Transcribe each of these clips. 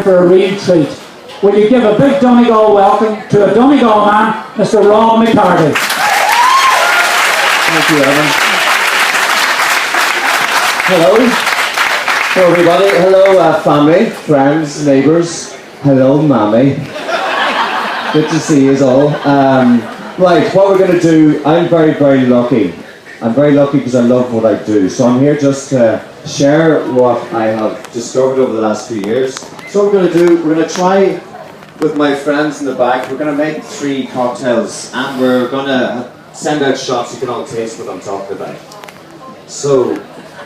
For a real treat. Will you give a big Donegal welcome to a Donegal man, Mr. McHardy. Thank you, Evan. Hello. Hello, everybody. Hello, family, friends, neighbours. Hello, Mammy. Good to see you all. Right, what we're going to do, I'm very, very lucky. I'm very lucky because I love what I do. So I'm here just to share what I have discovered over the last few years. So what we're going to do, we're going to try with my friends in the back, we're going to make 3 cocktails and we're going to send out shots. You can all taste what I'm talking about. So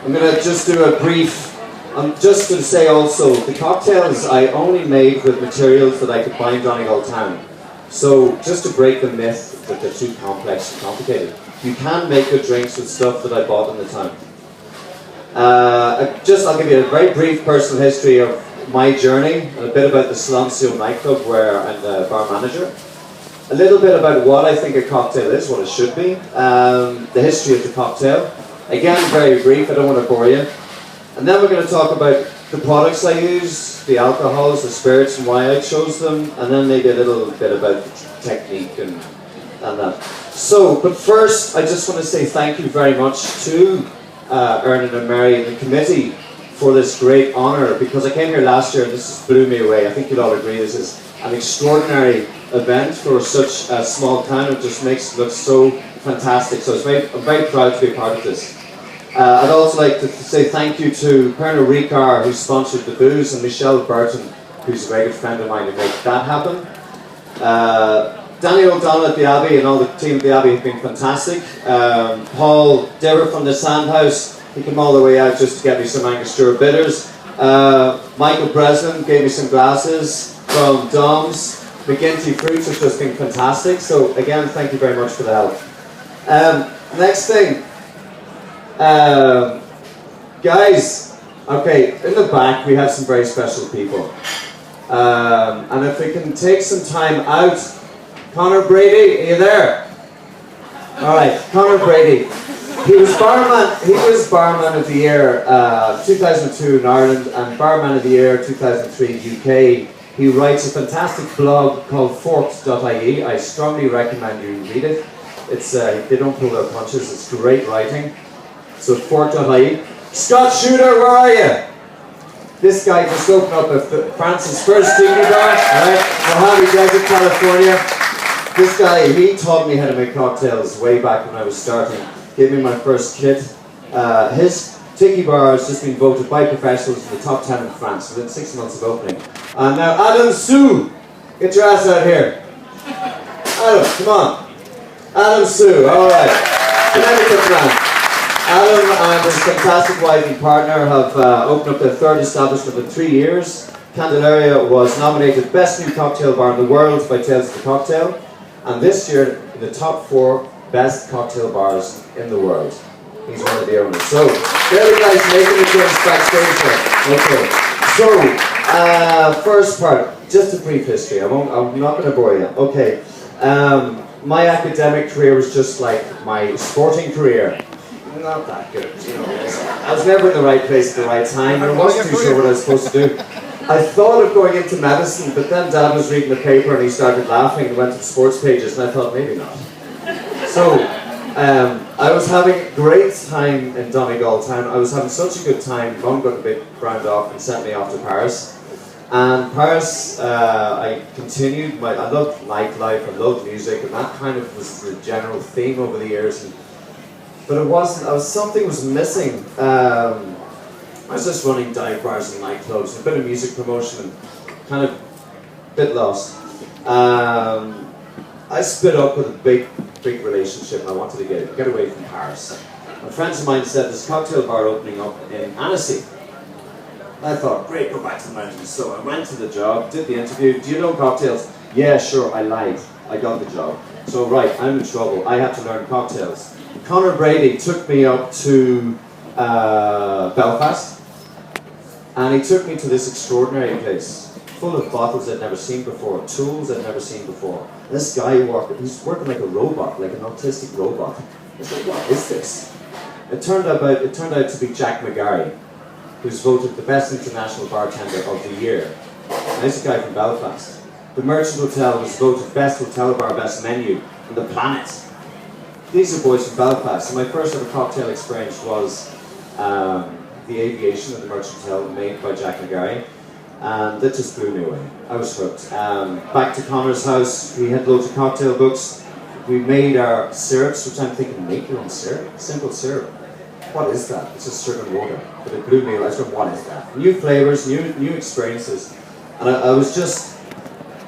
I'm going to just do a brief, I'm just going to say also, the cocktails I only made with materials that I could buy in Donegal town. So just to break the myth that they're too complex and complicated, you can make good drinks with stuff that I bought in the town. I'll give you a very brief personal history of my journey and a bit about the Silencio nightclub where I'm the bar manager. A little bit about what I think a cocktail is, what it should be, the history of the cocktail. Again, very brief, I don't want to bore you. And then we're going to talk about the products I use, the alcohols, the spirits and why I chose them, and then maybe a little bit about the technique and that. So, but first I just want to say thank you very much to Ernan and Mary and the committee for this great honour, because I came here last year and this blew me away. I think you'll all agree this is an extraordinary event for such a small town. It just makes it look so fantastic. So I'm very proud to be a part of this. I'd also like to say thank you to Pernod Ricard, who sponsored the booze, and Michelle Burton, who's a very good friend of mine, to make that happen. Danny O'Donnell at the Abbey and all the team at the Abbey have been fantastic. Paul Dever from the Sandhouse, he came all the way out just to get me some Angostura bitters. Michael Breslin gave me some glasses from Dom's. McGinty Fruits has just been fantastic. So again, thank you very much for the help. Next thing, guys, okay, in the back we have some very special people. And if we can take some time out, Conor Brady, are you there? Alright, Conor Brady. He was Barman of the Year 2002 in Ireland and Barman of the Year 2003 UK. He writes a fantastic blog called forks.ie. I strongly recommend you read it. It's they don't pull their punches, it's great writing. So fork.ie. Scott Shooter, where are you? This guy just opened up France's first tiki bar, right? Mojave Desert, California. This guy, he taught me how to make cocktails way back when I was starting. Gave me my first kit. His tiki bar has just been voted by professionals in the top 10 in France within 6 months of opening. And now Adam Sue, get your ass out here. Adam, come on. Adam Sue, all right. Connecticut man. Adam and his fantastic wife and partner have opened up their 3rd establishment in 3 years. Candelaria was nominated Best New Cocktail Bar in the World by Tales of the Cocktail, and this year in the top 4 best cocktail bars in the world. He's one of the owners. So, there you guys making a difference backstage here. Okay. So, first part, just a brief history. I'm not going to bore you. Okay. My academic career was just like my sporting career. Not that good, you know. I was never in the right place at the right time, and I wasn't too sure what I was supposed to do. I thought of going into medicine, but then Dad was reading the paper and he started laughing and went to the sports pages, and I thought maybe not. So, I was having a great time in Donegal town. I was having such a good time. Mum got a bit ground off and sent me off to Paris. And Paris, I continued. I loved nightlife, I loved music, and that kind of was the general theme over the years. But it wasn't, something was missing. I was just running dive bars and nightclubs, a bit of music promotion, and kind of a bit lost. I split up with a big relationship and I wanted to get away from Paris. And friends of mine said there's a cocktail bar opening up in Annecy. I thought, great, go back to the mountains. So I went to the job, did the interview. Do you know cocktails? Yeah, sure, I lied. I got the job. So right, I'm in trouble. I had to learn cocktails. Conor Brady took me up to Belfast, and he took me to this extraordinary place, full of bottles I'd never seen before, tools I'd never seen before. This guy he's working like a robot, like an autistic robot. I was like, what is this? It turned out to be Jack McHardy, who's voted the best international bartender of the year Nice guy from Belfast. The Merchant Hotel was voted best hotel bar, best menu on the planet. These are boys from Belfast. And my first ever cocktail experience was the Aviation at the Merchant Hotel, made by Jack McHardy. And that just blew me away. I was hooked. Back to Connor's house, we had loads of cocktail books. We made our syrups, which I'm thinking, make your own syrup? Simple syrup. What is that? It's just sugar and water. But it blew me away. I was going, what is that? New flavors, new experiences. And I was just,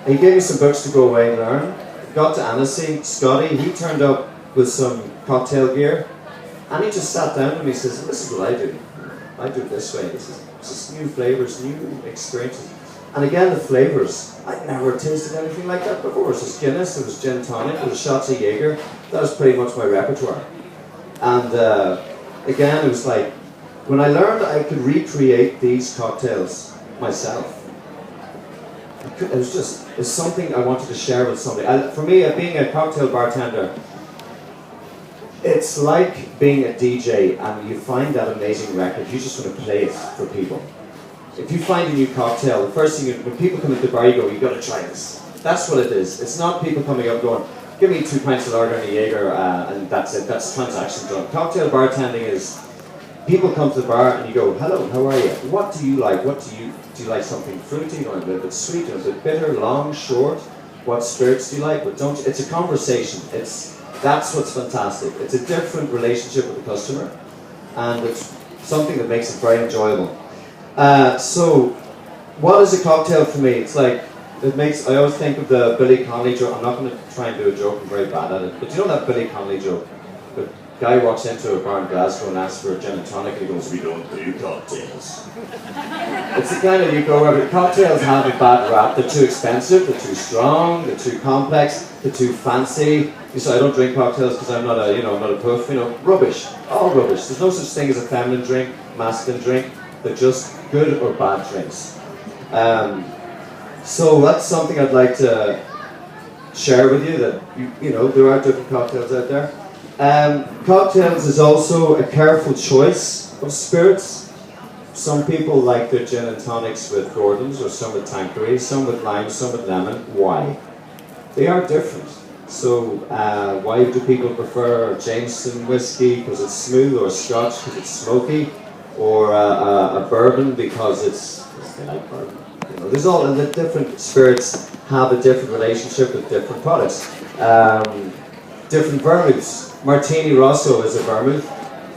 he gave me some books to go away and learn. Got to Annecy, Scotty, he turned up with some cocktail gear. And he just sat down and he says, this is what I do. I do it this way. This is just new flavors, new experiences. And again, the flavors. I'd never tasted anything like that before. It was just Guinness, it was gin tonic, it was shots of Jaeger. That was pretty much my repertoire. And again, it was like, when I learned I could recreate these cocktails myself, it was something I wanted to share with somebody. For me, being a cocktail bartender, it's like being a DJ and you find that amazing record, you just want to play it for people. If you find a new cocktail, the first thing, when people come into the bar, you go, you've got to try this. That's what it is. It's not people coming up going, give me 2 pints of lager and a Jaeger, and that's it, that's transaction done. Cocktail bartending is, people come to the bar and you go, hello, how are you? What do you like? Do you like something fruity? Do you want a little bit sweet? Do you want a bit bitter, long, short? What spirits do you like? But don't you, it's a conversation. That's what's fantastic. It's a different relationship with the customer, and it's something that makes it very enjoyable. So, what is a cocktail for me? It's like, I always think of the Billy Connolly joke. I'm not going to try and do a joke, I'm very bad at it. But you know that Billy Connolly joke? The guy walks into a bar in Glasgow and asks for a gin and tonic and he goes, we don't do cocktails. It's the kind of, you go over, cocktails have a bad rap. They're too expensive, they're too strong, they're too complex, they're too fancy. You say, I don't drink cocktails because I'm not a puff, rubbish. All rubbish. There's no such thing as a feminine drink, masculine drink. They're just good or bad drinks. So that's something I'd like to share with you, that there are different cocktails out there. Cocktails is also a careful choice of spirits. Some people like their gin and tonics with Gordon's, or some with Tanqueray, some with lime, some with lemon. Why? They are different. So why do people prefer Jameson whiskey because it's smooth, or Scotch because it's smoky, or a bourbon because they like bourbon? There's all the different spirits have a different relationship with different products. Different vermouths. Martini Rosso is a vermouth.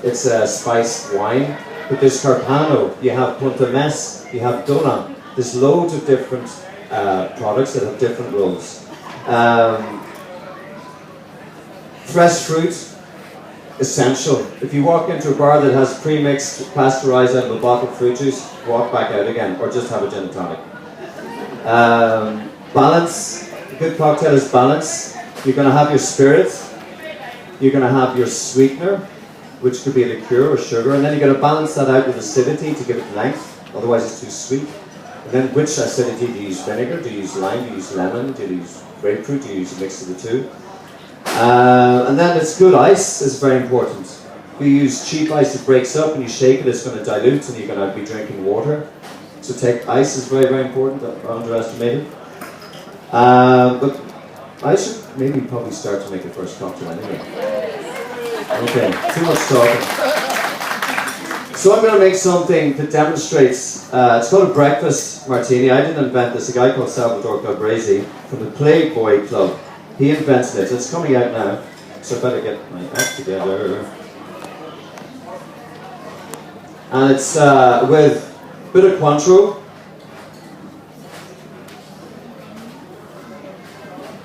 It's a spiced wine. But there's Carpano, you have Punta Mess, you have Donegal. There's loads of different products that have different roles. Fresh fruit, essential. If you walk into a bar that has pre-mixed, pasteurized out of a bottle of fruit juice, walk back out again, or just have a gin and tonic. Balance. A good cocktail is balance. You're going to have your spirit, you're going to have your sweetener, which could be a liqueur or sugar, and then you're going to balance that out with acidity to give it length, otherwise it's too sweet. And then which acidity? Do you use vinegar? Do you use lime? Do you use lemon? Do you use grapefruit? Do you use a mix of the two? And then it's good ice is very important. If you use cheap ice, it breaks up and you shake it, it's going to dilute and you're going to be drinking water. So ice is very, very important, underestimated. But I should probably start to make the first cocktail anyway. Okay, too much talking. So I'm going to make something that demonstrates, it's called a breakfast martini. I didn't invent this, a guy called Salvatore Calabresi from the Playboy Club. He invented it. It's coming out now, so I better get my act together. And it's with a bit of Cointreau,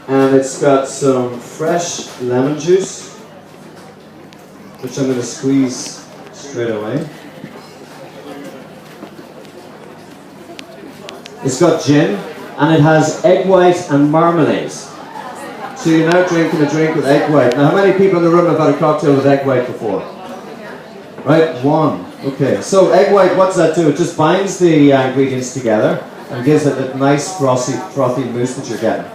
and it's got some fresh lemon juice, which I'm going to squeeze straight away. It's got gin, and it has egg white and marmalade. So you're now drinking a drink with egg white. Now, how many people in the room have had a cocktail with egg white before? Right, one. Okay, so egg white, what does that do? It just binds the ingredients together and gives it a nice frothy mousse that you're getting.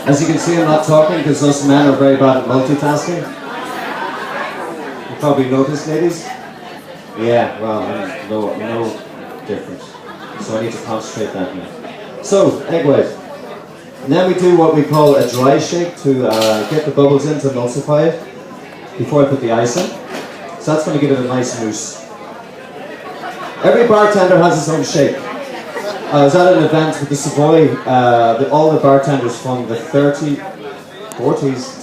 As you can see, I'm not talking because us men are very bad at multitasking. You probably noticed, ladies. Yeah, well, I'm no different. So I need to concentrate that now. So, egg white. And then we do what we call a dry shake to get the bubbles in, to emulsify it before I put the ice in. So that's going to give it a nice mousse. Every bartender has his own shake. I was at an event with the Savoy, all the bartenders from the 40s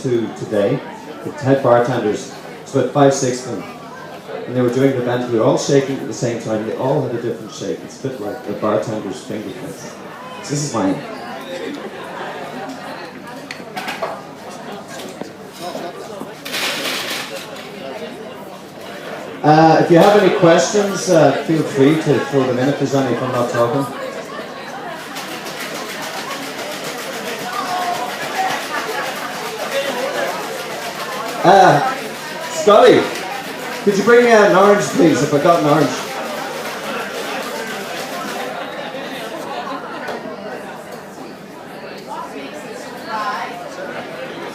to today, the head bartenders, it's about 5-6 of them. And they were doing the event, we were all shaking at the same time, they all had a different shake. It's a bit like the bartender's fingerprints. So this is mine. If you have any questions, feel free to throw them in if there's any, if I'm not talking. Scotty, could you bring me an orange, please, if I got an orange?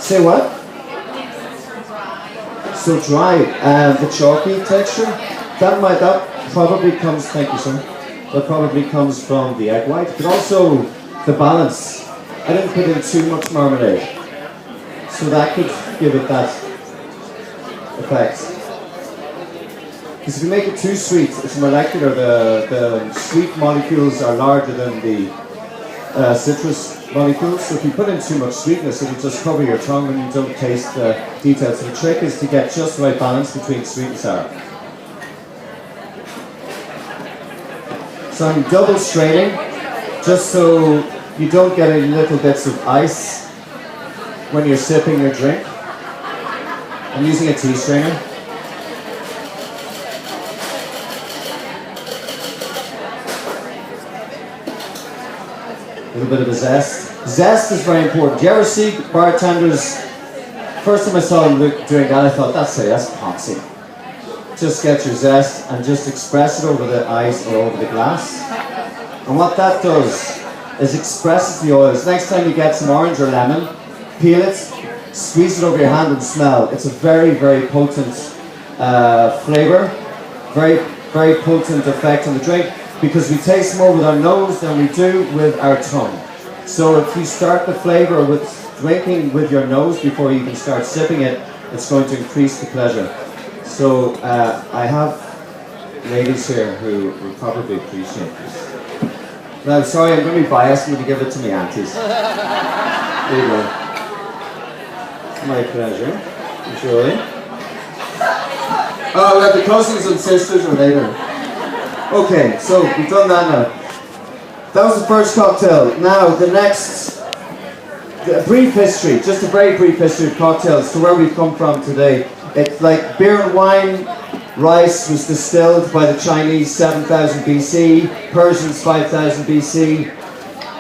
Say what? So dry, the chalky texture, that probably comes, thank you sir, that probably comes from the egg white, but also the balance. I didn't put in too much marmalade, so that could give it that effect. Because if you make it too sweet, it's molecular, the sweet molecules are larger than the citrus molecules, so if you put in too much sweetness, it will just cover your tongue and you don't taste the details. So the trick is to get just the right balance between sweet and sour. So I'm double straining, just so you don't get any little bits of ice when you're sipping your drink. I'm using a tea strainer. A little bit of a zest. Zest is very important. Do you ever see bartenders, first time I saw them doing that, I thought, that's poncy. Just get your zest and just express it over the ice or over the glass. And what that does is expresses the oils. Next time you get some orange or lemon, peel it, squeeze it over your hand and smell. It's a very, very potent flavor, very, very potent effect on the drink, because we taste more with our nose than we do with our tongue. So if you start the flavor with drinking with your nose before you can start sipping it, it's going to increase the pleasure. So I have ladies here who will probably appreciate this. Now, sorry, I'm going to be biased. I'm going to give it to my aunties. There you go. My pleasure. Enjoy. Oh, well, the cousins and sisters are later. Okay, so we've done that now. That was the first cocktail. Now, the next, a brief history, just a very brief history of cocktails, to where we've come from today. It's like beer and wine. Rice was distilled by the Chinese 7000 BC, Persians 5000 BC,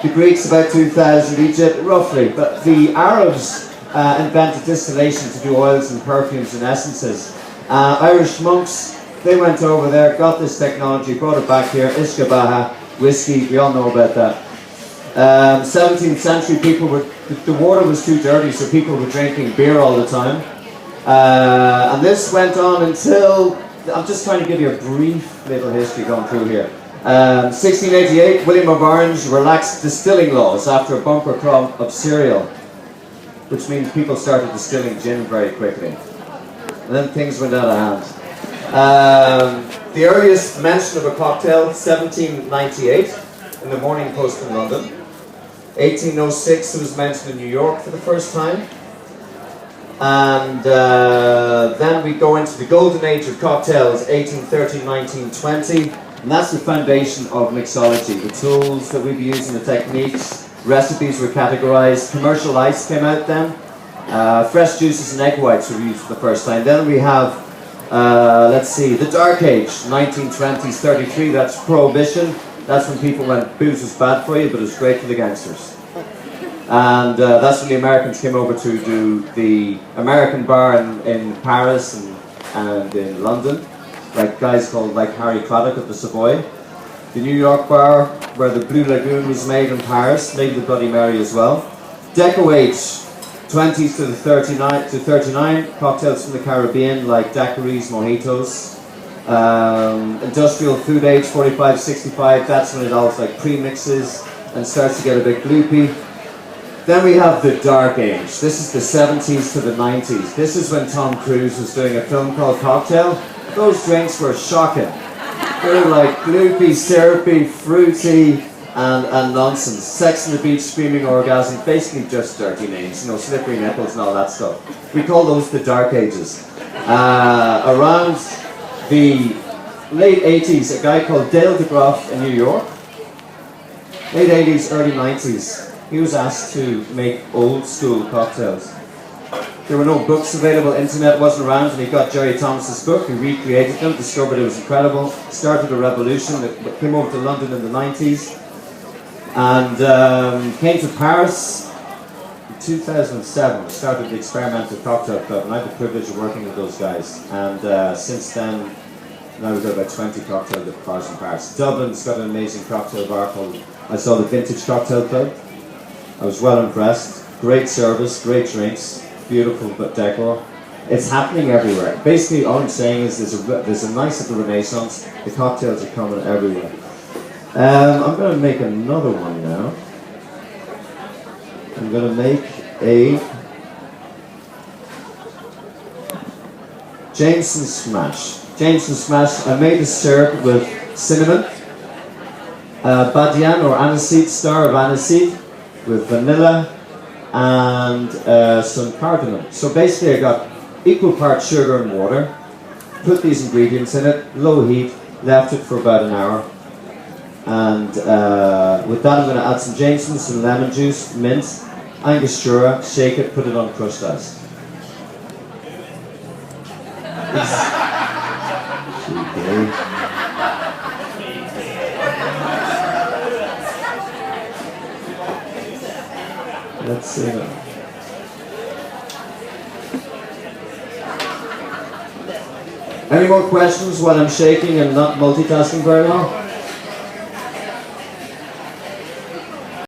the Greeks about 2000, Egypt, roughly. But the Arabs invented distillation to do oils and perfumes and essences. Irish monks, they went over there, got this technology, brought it back here. Ishkabaha, whiskey, we all know about that. 17th century, the water was too dirty, so people were drinking beer all the time. And this went on until, I'm just trying to give you a brief little history going through here. 1688, William of Orange relaxed distilling laws after a bumper crop of cereal, which means people started distilling gin very quickly. And then things went out of hand. The earliest mention of a cocktail, 1798, in the Morning Post in London. 1806, it was mentioned in New York for the first time. And then we go into the golden age of cocktails, 1830, 1920, and that's the foundation of mixology. The tools that we'd be using, the techniques, recipes were categorized, commercial ice came out then, fresh juices and egg whites were used for the first time. Then we have, let's see, the dark age, 1920s, 33, that's prohibition. That's when people went, booze was bad for you, but it was great for the gangsters. And that's when the Americans came over to do the American bar in Paris and in London, like guys called like Harry Craddock of the Savoy. The New York bar where the Blue Lagoon was made in Paris, made the Bloody Mary as well. Deco age, 20s to the 39 cocktails from the Caribbean like daiquiris, mojitos. Industrial food age, 45, 65, that's when it all like pre-mixes and starts to get a bit gloopy. Then we have the dark age. This is the 70s to the 90s. This is when Tom Cruise was doing a film called Cocktail. Those drinks were shocking. They were like gloopy, syrupy, fruity, and nonsense. Sex on the beach, screaming orgasm, basically just dirty names, you know, slippery nipples and all that stuff. We call those the dark ages. Around the late 80s, a guy called Dale DeGroff in New York, late 80s, early 90s, he was asked to make old school cocktails. There were no books available, internet wasn't around, and he got Jerry Thomas's book, he recreated them, discovered it was incredible, started a revolution that came over to London in the 90s, and came to Paris in 2007, started the Experimental Cocktail Club, and I had the privilege of working with those guys, and since then, now we've got about 20 cocktail bars in Paris. Dublin's got an amazing cocktail bar called, I saw the Vintage Cocktail Club. I was well impressed. Great service, great drinks, beautiful decor. It's happening everywhere. Basically, all I'm saying is there's a nice little renaissance. The cocktails are coming everywhere. I'm going to make another one now. I'm going to make a Jameson Smash. Jameson Smash, I made a syrup with cinnamon, badian or aniseed, star of aniseed, with vanilla and some cardamom. So basically I got equal parts sugar and water, put these ingredients in it, low heat, left it for about an hour, and with that I'm going to add some Jameson, some lemon juice, mint, Angostura, shake it, put it on crushed ice. Okay. Let's see now. Any more questions while I'm shaking and not multitasking very well?